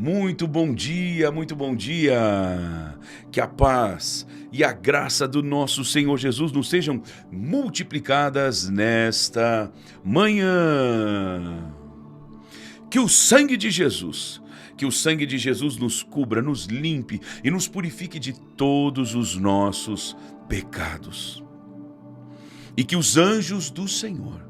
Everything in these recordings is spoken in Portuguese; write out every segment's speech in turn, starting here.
Muito bom dia, muito bom dia. Que a paz e a graça do nosso Senhor Jesus nos sejam multiplicadas nesta manhã. Que o sangue de Jesus, nos cubra, nos limpe e nos purifique de todos os nossos pecados. E que os anjos do Senhor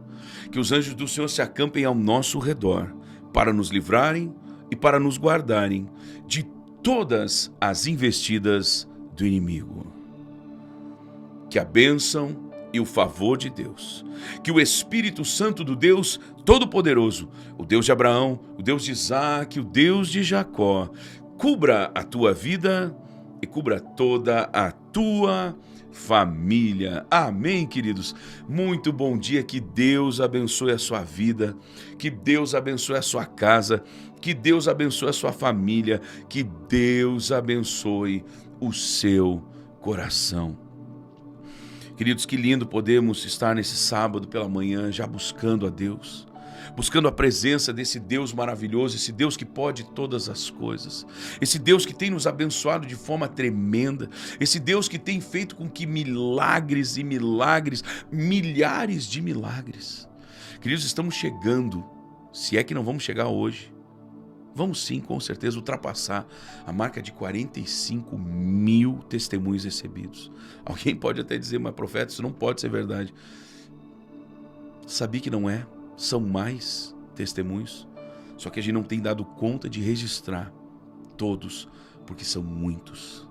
se acampem ao nosso redor para nos livrarem e para nos guardarem de todas as investidas do inimigo. Que a bênção e o favor de Deus, que o Espírito Santo do Deus Todo-Poderoso, o Deus de Abraão, o Deus de Isaac, o Deus de Jacó, cubra a tua vida e cubra toda a tua família. Amém, queridos? Muito bom dia, que Deus abençoe a sua vida, que Deus abençoe a sua casa, que Deus abençoe a sua família, que Deus abençoe o seu coração. Queridos, que lindo podemos estar nesse sábado pela manhã já buscando a Deus, buscando a presença desse Deus maravilhoso, esse Deus que pode todas as coisas, esse Deus que tem nos abençoado de forma tremenda, esse Deus que tem feito com que milagres e milagres, milhares de milagres. Queridos, estamos chegando, se é que não vamos chegar hoje, vamos sim, com certeza, ultrapassar a marca de 45 mil testemunhos recebidos. Alguém pode até dizer, mas profeta, isso não pode ser verdade. Sabia que não é? São mais testemunhos, só que a gente não tem dado conta de registrar todos, porque são muitos.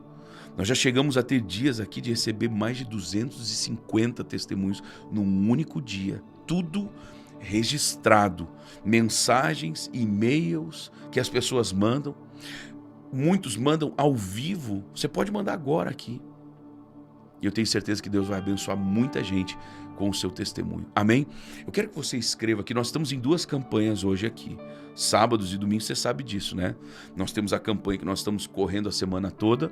Nós já chegamos a ter dias aqui de receber mais de 250 testemunhos num único dia, tudo registrado, mensagens, e-mails que as pessoas mandam, muitos mandam ao vivo, você pode mandar agora aqui, e eu tenho certeza que Deus vai abençoar muita gente com o seu testemunho, amém? Eu quero que você escreva aqui, nós estamos em duas campanhas hoje aqui, sábados e domingos, você sabe disso, né? Nós temos a campanha que nós estamos correndo a semana toda,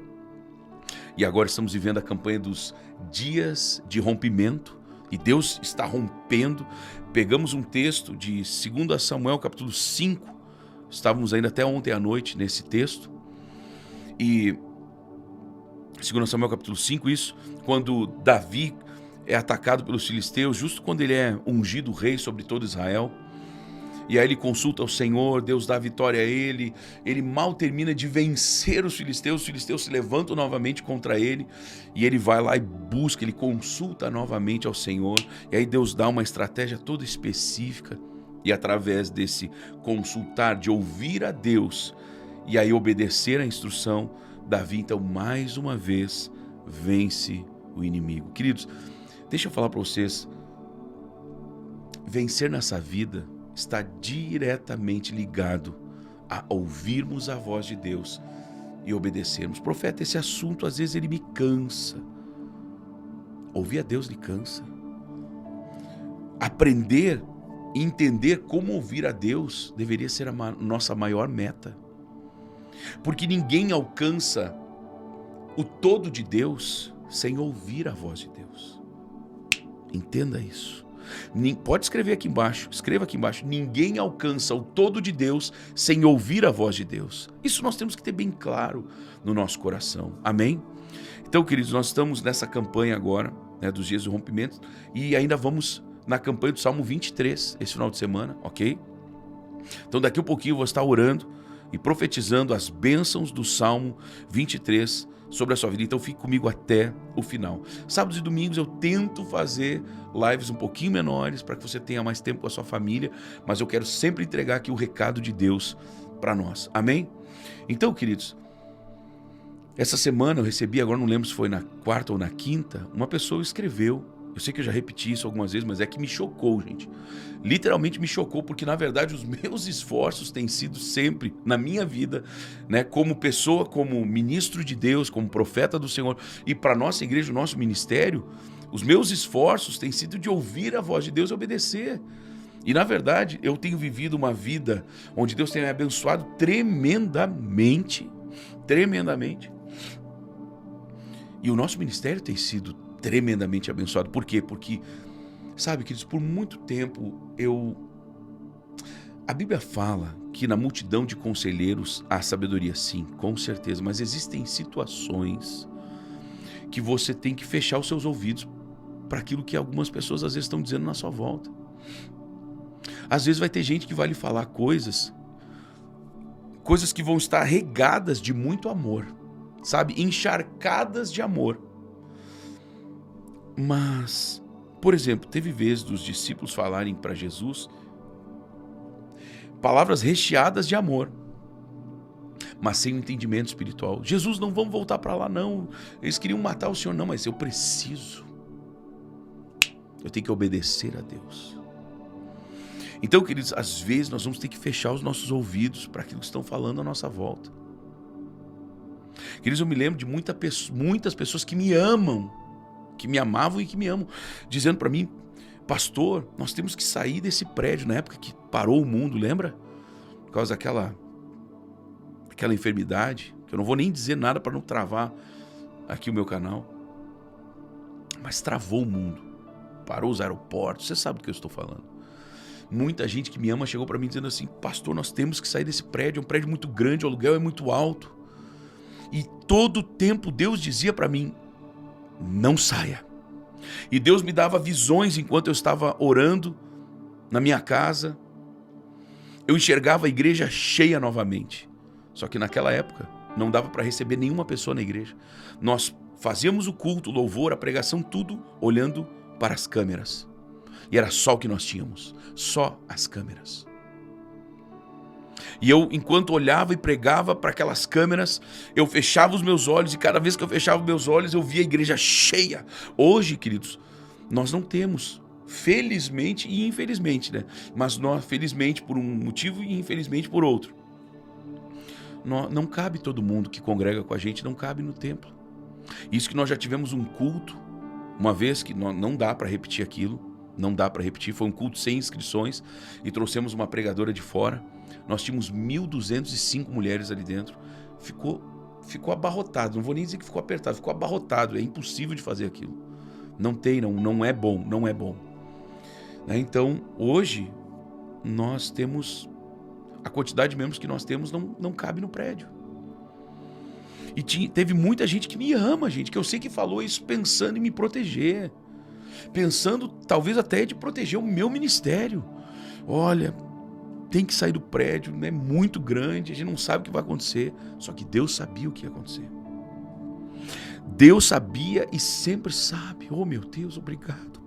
e agora estamos vivendo a campanha dos dias de rompimento, e Deus está rompendo. Pegamos um texto de 2 Samuel capítulo 5, estávamos ainda até ontem à noite nesse texto, e 2 Samuel capítulo 5, isso, quando Davi é atacado pelos filisteus, justo quando ele é ungido rei sobre todo Israel, e aí ele consulta o Senhor, Deus dá vitória a ele mal termina de vencer os filisteus se levantam novamente contra ele, e ele vai lá e busca, ele consulta novamente ao Senhor, e aí Deus dá uma estratégia toda específica, e através desse consultar, de ouvir a Deus, e aí obedecer à instrução, Davi então mais uma vez vence o inimigo. Queridos, deixa eu falar para vocês, vencer nessa vida está diretamente ligado a ouvirmos a voz de Deus e obedecermos. Profeta, esse assunto às vezes ele me cansa. Ouvir a Deus lhe cansa. Aprender e entender como ouvir a Deus deveria ser a nossa maior meta. Porque ninguém alcança o todo de Deus sem ouvir a voz de Deus. Entenda isso. Pode escrever aqui embaixo, escreva aqui embaixo, ninguém alcança o todo de Deus sem ouvir a voz de Deus. Isso nós temos que ter bem claro no nosso coração, amém? Então, queridos, nós estamos nessa campanha agora, né, dos dias do rompimento, e ainda vamos na campanha do Salmo 23, esse final de semana, ok? Então daqui a pouquinho eu vou estar orando e profetizando as bênçãos do Salmo 23 sobre a sua vida, então fique comigo até o final. Sábados e domingos eu tento fazer lives um pouquinho menores para que você tenha mais tempo com a sua família, mas eu quero sempre entregar aqui o recado de Deus para nós, amém? Então, queridos, essa semana eu recebi, agora não lembro se foi na quarta ou na quinta, uma pessoa escreveu, eu sei que eu já repeti isso algumas vezes, mas é que me chocou, gente. Literalmente me chocou, porque na verdade os meus esforços têm sido sempre, na minha vida, né, como pessoa, como ministro de Deus, como profeta do Senhor, e para a nossa igreja, o nosso ministério, os meus esforços têm sido de ouvir a voz de Deus e obedecer. E na verdade eu tenho vivido uma vida onde Deus tem me abençoado tremendamente, tremendamente. E o nosso ministério tem sido tremendamente abençoado. Por quê? Porque, sabe, queridos, por muito tempo eu A Bíblia fala que na multidão de conselheiros há sabedoria, sim, com certeza, mas existem situações que você tem que fechar os seus ouvidos para aquilo que algumas pessoas às vezes estão dizendo na sua volta. Às vezes vai ter gente que vai lhe falar coisas que vão estar regadas de muito amor, sabe? Encharcadas de amor. Mas, por exemplo, teve vezes dos discípulos falarem para Jesus palavras recheadas de amor, mas sem o entendimento espiritual. Jesus, não vamos voltar para lá não, eles queriam matar o Senhor, não, mas eu tenho que obedecer a Deus. Então, queridos, às vezes nós vamos ter que fechar os nossos ouvidos para aquilo que estão falando à nossa volta. Queridos, eu me lembro de muitas pessoas que me amam, que me amavam e que me amam, dizendo para mim, pastor, nós temos que sair desse prédio, na época que parou o mundo, lembra? Por causa daquela enfermidade, que eu não vou nem dizer nada para não travar aqui o meu canal. Mas travou o mundo, parou os aeroportos, você sabe do que eu estou falando. Muita gente que me ama chegou para mim dizendo assim, pastor, nós temos que sair desse prédio, é um prédio muito grande, o aluguel é muito alto. E todo o tempo Deus dizia para mim, não saia. E Deus me dava visões enquanto eu estava orando na minha casa. Eu enxergava a igreja cheia novamente. Só que naquela época não dava para receber nenhuma pessoa na igreja. Nós fazíamos o culto, o louvor, a pregação, tudo olhando para as câmeras. E era só o que nós tínhamos, só as câmeras. E eu, enquanto olhava e pregava para aquelas câmeras, eu fechava os meus olhos e cada vez que eu fechava os meus olhos, eu via a igreja cheia. Hoje, queridos, nós não temos, felizmente e infelizmente, né? Mas nós, felizmente por um motivo e infelizmente por outro. Não cabe todo mundo que congrega com a gente, não cabe no templo. Isso que nós já tivemos um culto, uma vez que não dá para repetir aquilo, não dá para repetir, foi um culto sem inscrições e trouxemos uma pregadora de fora. Nós tínhamos 1.205 mulheres ali dentro. Ficou abarrotado, não vou nem dizer que ficou apertado, ficou abarrotado, é impossível de fazer aquilo. Não é bom, não é bom. Então, hoje, nós temos, a quantidade de membros que nós temos não cabe no prédio. E teve muita gente que me ama, gente, que eu sei que falou isso pensando em me proteger. Pensando, talvez até de proteger o meu ministério. Olha, tem que sair do prédio, é muito grande, a gente não sabe o que vai acontecer. Só que Deus sabia o que ia acontecer. Deus sabia e sempre sabe. Oh, meu Deus, obrigado.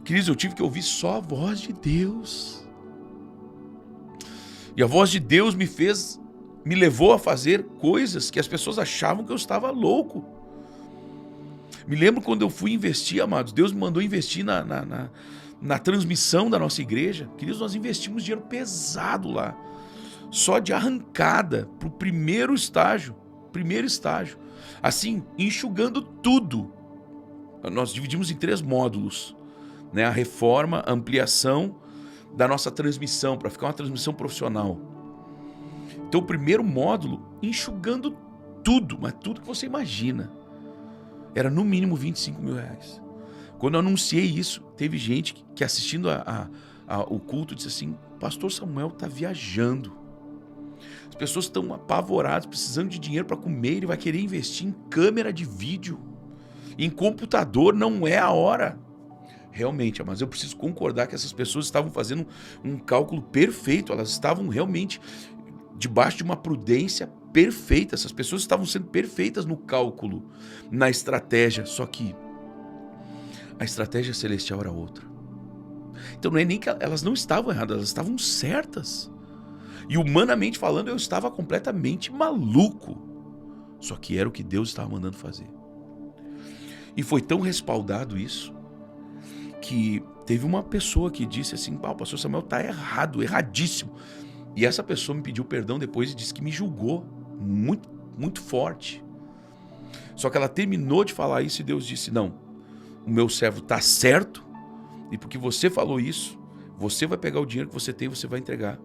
Queridos, eu tive que ouvir só a voz de Deus. E a voz de Deus me levou a fazer coisas que as pessoas achavam que eu estava louco. Me lembro quando eu fui investir, amados, Deus me mandou investir na transmissão da nossa igreja. Queridos, nós investimos dinheiro pesado lá, só de arrancada para o primeiro estágio, assim, enxugando tudo. Nós dividimos em 3 módulos, né? A reforma, a ampliação da nossa transmissão, para ficar uma transmissão profissional. Então o primeiro módulo, enxugando tudo, mas tudo que você imagina. Era no mínimo 25 mil reais. Quando eu anunciei isso, teve gente que assistindo o culto disse assim, pastor Samuel está viajando. As pessoas estão apavoradas, precisando de dinheiro para comer, ele vai querer investir em câmera de vídeo, em computador, não é a hora. Realmente, mas eu preciso concordar que essas pessoas estavam fazendo um cálculo perfeito, elas estavam realmente debaixo de uma prudência perfeita, essas pessoas estavam sendo perfeitas no cálculo, na estratégia, só que a estratégia celestial era outra. Então não é nem que elas não estavam erradas, elas estavam certas. E humanamente falando, eu estava completamente maluco. Só que era o que Deus estava mandando fazer. E foi tão respaldado isso, que teve uma pessoa que disse assim, o pastor Samuel está errado, erradíssimo. E essa pessoa me pediu perdão depois e disse que me julgou muito, muito forte. Só que ela terminou de falar isso e Deus disse, não, o meu servo está certo, e porque você falou isso, você vai pegar o dinheiro que você tem e você vai entregar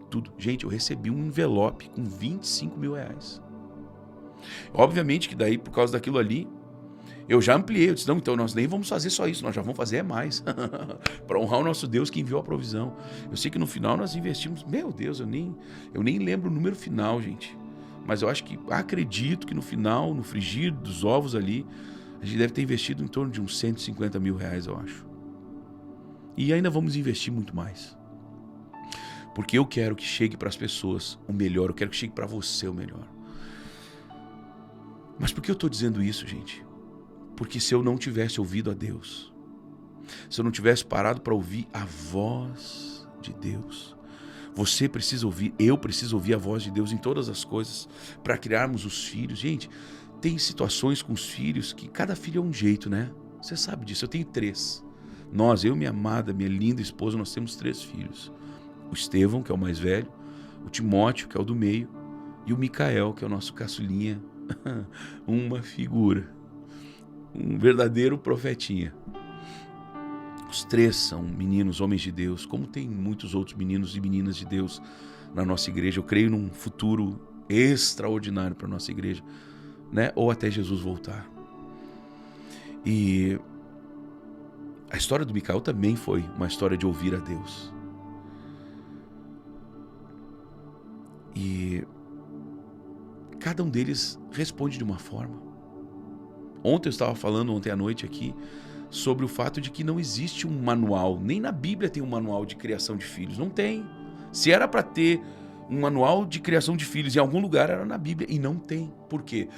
tudo. Gente, eu recebi um envelope com 25 mil reais. Obviamente que daí, por causa daquilo ali, Eu já ampliei, eu disse, não, então nós nem vamos fazer só isso, nós já vamos fazer mais. Para honrar o nosso Deus que enviou a provisão. Eu sei que no final nós investimos, meu Deus, eu nem lembro o número final, gente. Mas eu acredito que no final, no frigir dos ovos ali, a gente deve ter investido em torno de uns 150 mil reais, eu acho. E ainda vamos investir muito mais. Porque eu quero que chegue para as pessoas o melhor, eu quero que chegue para você o melhor. Mas por que eu estou dizendo isso, gente? Porque se eu não tivesse ouvido a Deus, se eu não tivesse parado para ouvir a voz de Deus, você precisa ouvir, eu preciso ouvir a voz de Deus em todas as coisas, para criarmos os filhos. Gente, tem situações com os filhos que cada filho é um jeito, né? Você sabe disso, eu tenho 3. Eu, minha amada, minha linda esposa, nós temos 3 filhos. O Estevão, que é o mais velho, o Timóteo, que é o do meio, e o Micael, que é o nosso caçulinha, uma figura. Um verdadeiro profetinha. Os 3 são meninos, homens de Deus, como tem muitos outros meninos e meninas de Deus na nossa igreja. Eu creio num futuro extraordinário para a nossa igreja, né? Ou até Jesus voltar. E a história do Micael também foi uma história de ouvir a Deus. E cada um deles responde de uma forma. Ontem eu estava falando, ontem à noite aqui, sobre o fato de que não existe um manual, nem na Bíblia tem um manual de criação de filhos, não tem. Se era para ter um manual de criação de filhos em algum lugar, era na Bíblia, e não tem. Por quê?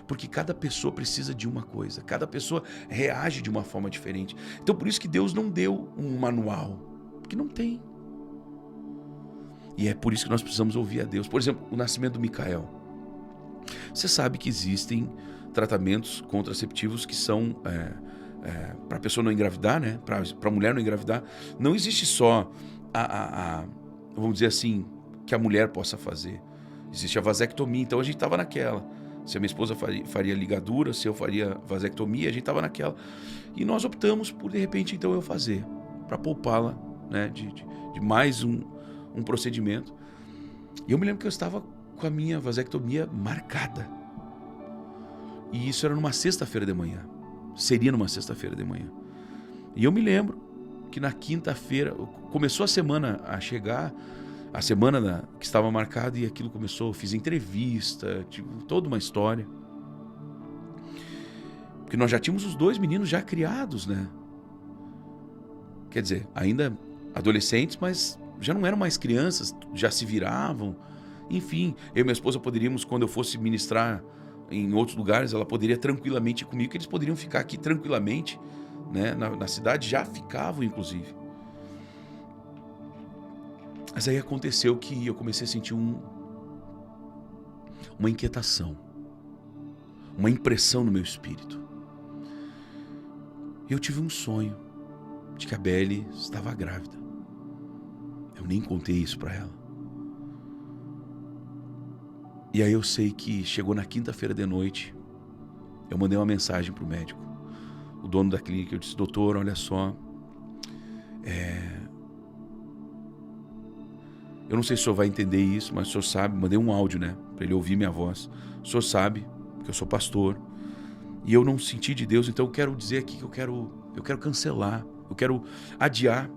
Porque cada pessoa precisa de uma coisa, cada pessoa reage de uma forma diferente. Então por isso que Deus não deu um manual, porque não tem. E é por isso que nós precisamos ouvir a Deus. Por exemplo, o nascimento do Micael. Você sabe que existem tratamentos contraceptivos que são para a pessoa não engravidar, né? Para a mulher não engravidar. Não existe só vamos dizer assim, que a mulher possa fazer. Existe a vasectomia, então a gente estava naquela. Se a minha esposa faria ligadura, se eu faria vasectomia, a gente estava naquela. E nós optamos por, de repente, então eu fazer, para poupá-la, né, de mais um procedimento. E eu me lembro que eu estava com a minha vasectomia marcada. E isso era numa sexta-feira de manhã. Seria numa sexta-feira de manhã. E eu me lembro que na quinta-feira, começou a semana a chegar, a semana que estava marcada, e aquilo começou, eu fiz entrevista, toda uma história. Porque nós já tínhamos os 2 meninos já criados, né? Quer dizer, ainda adolescentes, mas já não eram mais crianças, já se viravam. Enfim, eu e minha esposa poderíamos, quando eu fosse ministrar em outros lugares, ela poderia tranquilamente ir comigo, que eles poderiam ficar aqui tranquilamente, né, na cidade, já ficavam inclusive. Mas aí aconteceu que eu comecei a sentir uma inquietação, uma impressão no meu espírito. Eu tive um sonho de que a Belle estava grávida. Eu nem contei isso para ela. E aí eu sei que chegou na quinta-feira de noite, eu mandei uma mensagem para o médico, o dono da clínica. Eu disse: doutor, olha só, eu não sei se o senhor vai entender isso, mas o senhor sabe, mandei um áudio, né, para ele ouvir minha voz. O senhor sabe que eu sou pastor e eu não senti de Deus, então eu quero dizer aqui que eu quero cancelar, eu quero adiar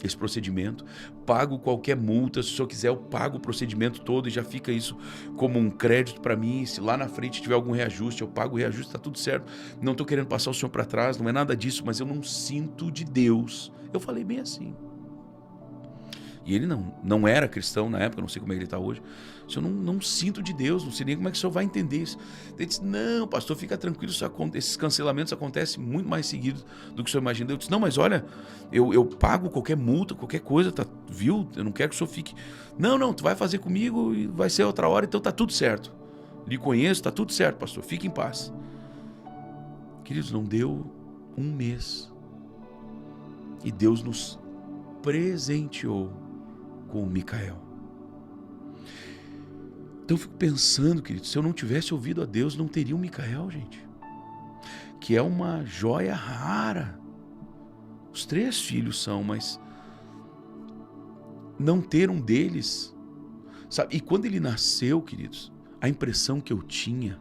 esse procedimento, pago qualquer multa, se o senhor quiser eu pago o procedimento todo e já fica isso como um crédito para mim. Se lá na frente tiver algum reajuste, eu pago o reajuste, tá tudo certo, não tô querendo passar o senhor para trás, não é nada disso, mas eu não sinto de Deus. Eu falei bem assim. E ele não era cristão na época, não sei como é que ele está hoje. Eu não sinto de Deus, não sei nem como é que o senhor vai entender isso. Ele disse: não, pastor, fica tranquilo, esses cancelamentos acontecem muito mais seguidos do que o senhor imagina. Eu disse: não, mas olha, eu pago qualquer multa, qualquer coisa, tá, viu? Eu não quero que o senhor fique... Não, tu vai fazer comigo e vai ser outra hora, então tá tudo certo. Lhe conheço, tá tudo certo, pastor, fique em paz. Queridos, não deu um mês e Deus nos presenteou com o Micael. Então eu fico pensando, querido, se eu não tivesse ouvido a Deus, não teria um Micael, gente, que é uma joia rara. Os 3 filhos são, mas não ter um deles, sabe? E quando ele nasceu, queridos, a impressão que eu tinha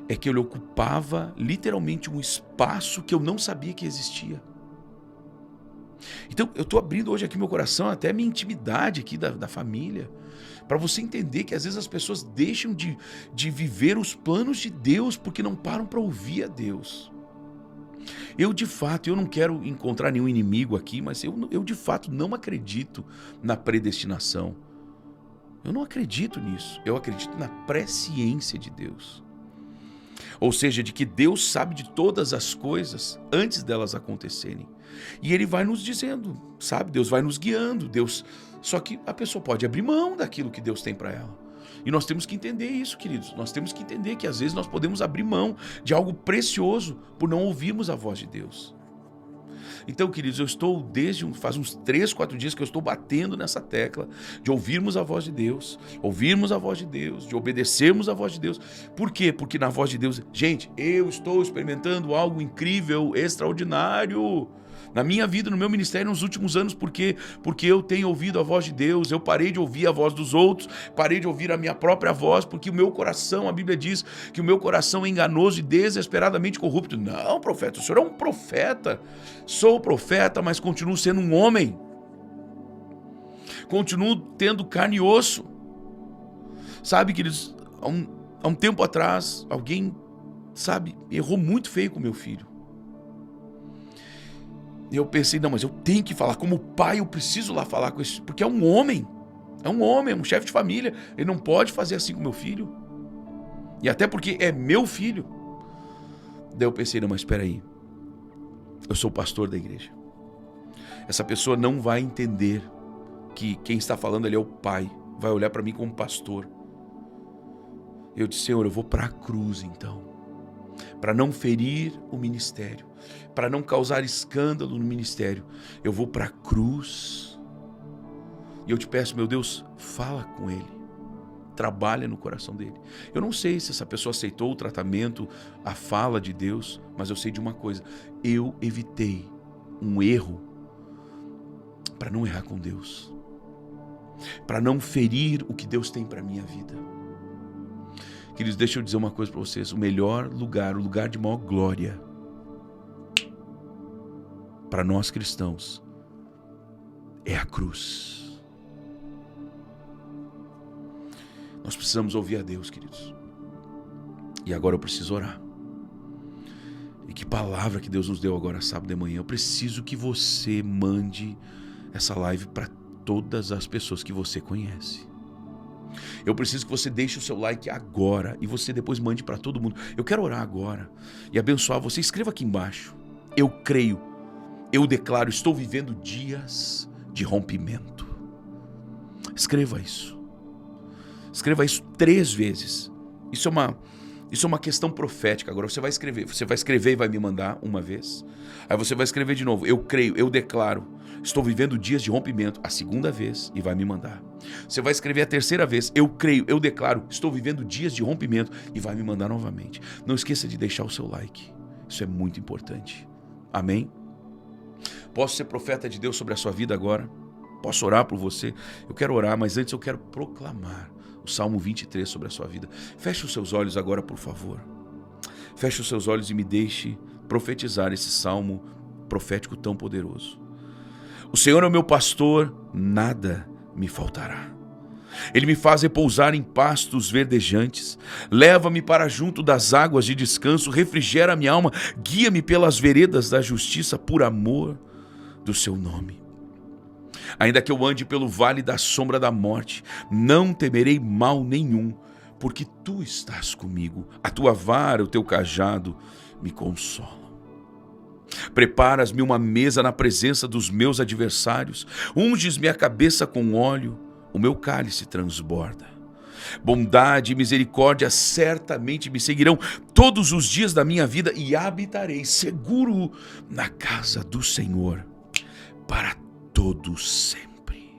é que ele ocupava literalmente um espaço que eu não sabia que existia. Então eu estou abrindo hoje aqui meu coração, até a minha intimidade aqui da família, para você entender que às vezes as pessoas deixam de viver os planos de Deus porque não param para ouvir a Deus. Eu de fato, eu não quero encontrar nenhum inimigo aqui, mas eu de fato não acredito na predestinação. Eu não acredito nisso, eu acredito na presciência de Deus. Ou seja, de que Deus sabe de todas as coisas antes delas acontecerem. E Ele vai nos dizendo, sabe? Deus vai nos guiando, Deus... Só que a pessoa pode abrir mão daquilo que Deus tem para ela. E nós temos que entender isso, queridos. Nós temos que entender que às vezes nós podemos abrir mão de algo precioso por não ouvirmos a voz de Deus. Então, queridos, eu estou faz uns 3, 4 dias que eu estou batendo nessa tecla de ouvirmos a voz de Deus, de obedecermos a voz de Deus. Por quê? Porque na voz de Deus, gente, eu estou experimentando algo incrível, extraordinário na minha vida, no meu ministério nos últimos anos. Por quê? Porque eu tenho ouvido a voz de Deus, eu parei de ouvir a voz dos outros, parei de ouvir a minha própria voz, porque o meu coração, a Bíblia diz que o meu coração é enganoso e desesperadamente corrupto. Não, profeta, o senhor é um profeta. Sou profeta, mas continuo sendo um homem. Continuo tendo carne e osso. Sabe, queridos, há um tempo atrás, alguém, sabe, errou muito feio com meu filho. E eu pensei, não, mas eu tenho que falar, como pai eu preciso lá falar com esse, porque é um homem, é um chefe de família, ele não pode fazer assim com meu filho, e até porque é meu filho. Daí eu pensei, não, mas espera aí, eu sou o pastor da igreja, essa pessoa não vai entender que quem está falando ali é o pai, vai olhar para mim como pastor. Eu disse, Senhor, eu vou para a cruz então, para não ferir o ministério, para não causar escândalo no ministério, eu vou para a cruz. E eu te peço, meu Deus, fala com ele, trabalha no coração dele. Eu não sei se essa pessoa aceitou o tratamento, a fala de Deus, mas eu sei de uma coisa, eu evitei um erro para não errar com Deus, para não ferir o que Deus tem para a minha vida. Queridos, deixa eu dizer uma coisa para vocês, o melhor lugar, o lugar de maior glória para nós cristãos é a cruz. Nós precisamos ouvir a Deus, queridos. E agora eu preciso orar. E que palavra que Deus nos deu agora sábado de manhã. Eu preciso que você mande essa live para todas as pessoas que você conhece. Eu preciso que você deixe o seu like agora e você depois mande para todo mundo. Eu quero orar agora e abençoar você. Escreva aqui embaixo. Eu creio, eu declaro, estou vivendo dias de rompimento. Escreva isso. Escreva isso 3 vezes. Isso é uma questão profética. Agora você vai escrever e vai me mandar uma vez. Aí você vai escrever de novo. Eu creio, eu declaro, estou vivendo dias de rompimento. A 2ª vez e vai me mandar. Você vai escrever a 3ª vez. Eu creio, eu declaro, estou vivendo dias de rompimento e vai me mandar novamente. Não esqueça de deixar o seu like. Isso é muito importante. Amém? Posso ser profeta de Deus sobre a sua vida agora? Posso orar por você? Eu quero orar, mas antes eu quero proclamar o Salmo 23 sobre a sua vida. Feche os seus olhos agora, por favor. Feche os seus olhos e me deixe profetizar esse salmo profético tão poderoso. O Senhor é o meu pastor, nada me faltará. Ele me faz repousar em pastos verdejantes, leva-me para junto das águas de descanso, refrigera minha alma, guia-me pelas veredas da justiça por amor do seu nome. Ainda que eu ande pelo vale da sombra da morte, não temerei mal nenhum, porque tu estás comigo, a tua vara, o teu cajado me consolam. Preparas-me uma mesa na presença dos meus adversários, unges-me a cabeça com óleo, o meu cálice transborda. Bondade e misericórdia certamente me seguirão todos os dias da minha vida e habitarei seguro na casa do Senhor para todo sempre.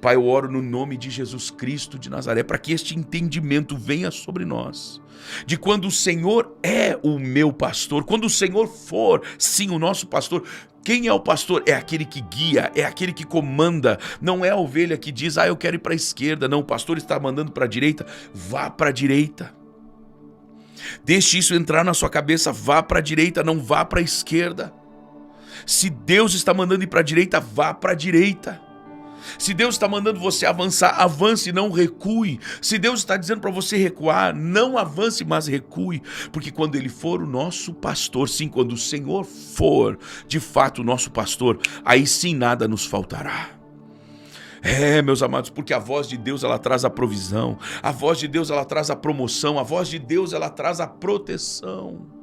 Pai, eu oro no nome de Jesus Cristo de Nazaré para que este entendimento venha sobre nós, de quando o Senhor é o meu pastor, quando o Senhor for, sim, o nosso pastor. Quem é o pastor? É aquele que guia, é aquele que comanda, não é a ovelha que diz, eu quero ir para a esquerda. Não, o pastor está mandando para a direita, vá para a direita. Deixe isso entrar na sua cabeça, vá para a direita, não vá para a esquerda. Se Deus está mandando ir para a direita, vá para a direita. Se Deus está mandando você avançar, avance, não recue. Se Deus está dizendo para você recuar, não avance, mas recue. Porque quando Ele for o nosso pastor, sim, quando o Senhor for de fato o nosso pastor, aí sim nada nos faltará. Meus amados, porque a voz de Deus, ela traz a provisão. A voz de Deus, ela traz a promoção. A voz de Deus, ela traz a proteção.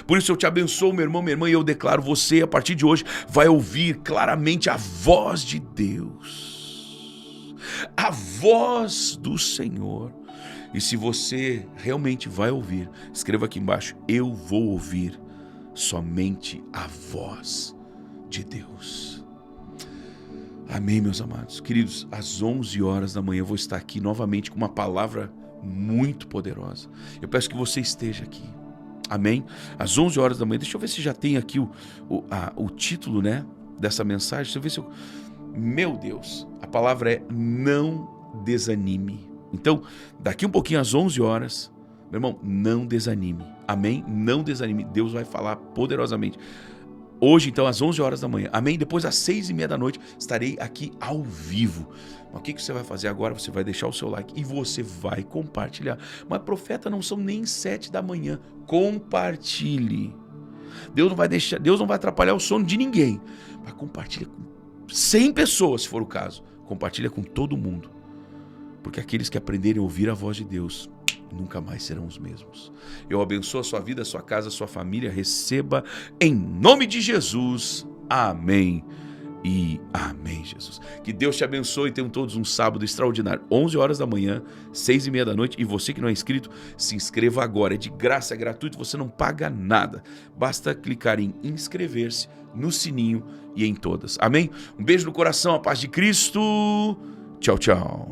Por isso eu te abençoo, meu irmão, minha irmã, e eu declaro, você a partir de hoje vai ouvir claramente a voz de Deus, a voz do Senhor. E se você realmente vai ouvir, escreva aqui embaixo: eu vou ouvir somente a voz de Deus. Amém, meus amados. Queridos, às 11 horas da manhã eu vou estar aqui novamente com uma palavra muito poderosa. Eu peço que você esteja aqui. Amém? Às 11 horas da manhã. Deixa eu ver se já tem aqui o título, né, dessa mensagem. Deixa eu ver se eu... Meu Deus, a palavra é não desanime. Então, daqui um pouquinho às 11 horas, meu irmão, não desanime. Amém? Não desanime. Deus vai falar poderosamente. Hoje, então, às 11 horas da manhã. Amém? Depois, às 6h30 da noite, estarei aqui ao vivo. O que você vai fazer agora? Você vai deixar o seu like e você vai compartilhar. Mas, profeta, não são nem 7 da manhã. Compartilhe. Deus não vai atrapalhar o sono de ninguém. Mas compartilha com 100 pessoas, se for o caso. Compartilha com todo mundo. Porque aqueles que aprenderem a ouvir a voz de Deus nunca mais serão os mesmos. Eu abençoo a sua vida, a sua casa, a sua família. Receba em nome de Jesus. Amém e amém, Jesus. Que Deus te abençoe e tenham todos um sábado extraordinário. 11 horas da manhã, 6h30 da noite. E você que não é inscrito, se inscreva agora. É de graça, é gratuito, você não paga nada. Basta clicar em inscrever-se, no sininho e em todas. Amém? Um beijo no coração, a paz de Cristo. Tchau, tchau.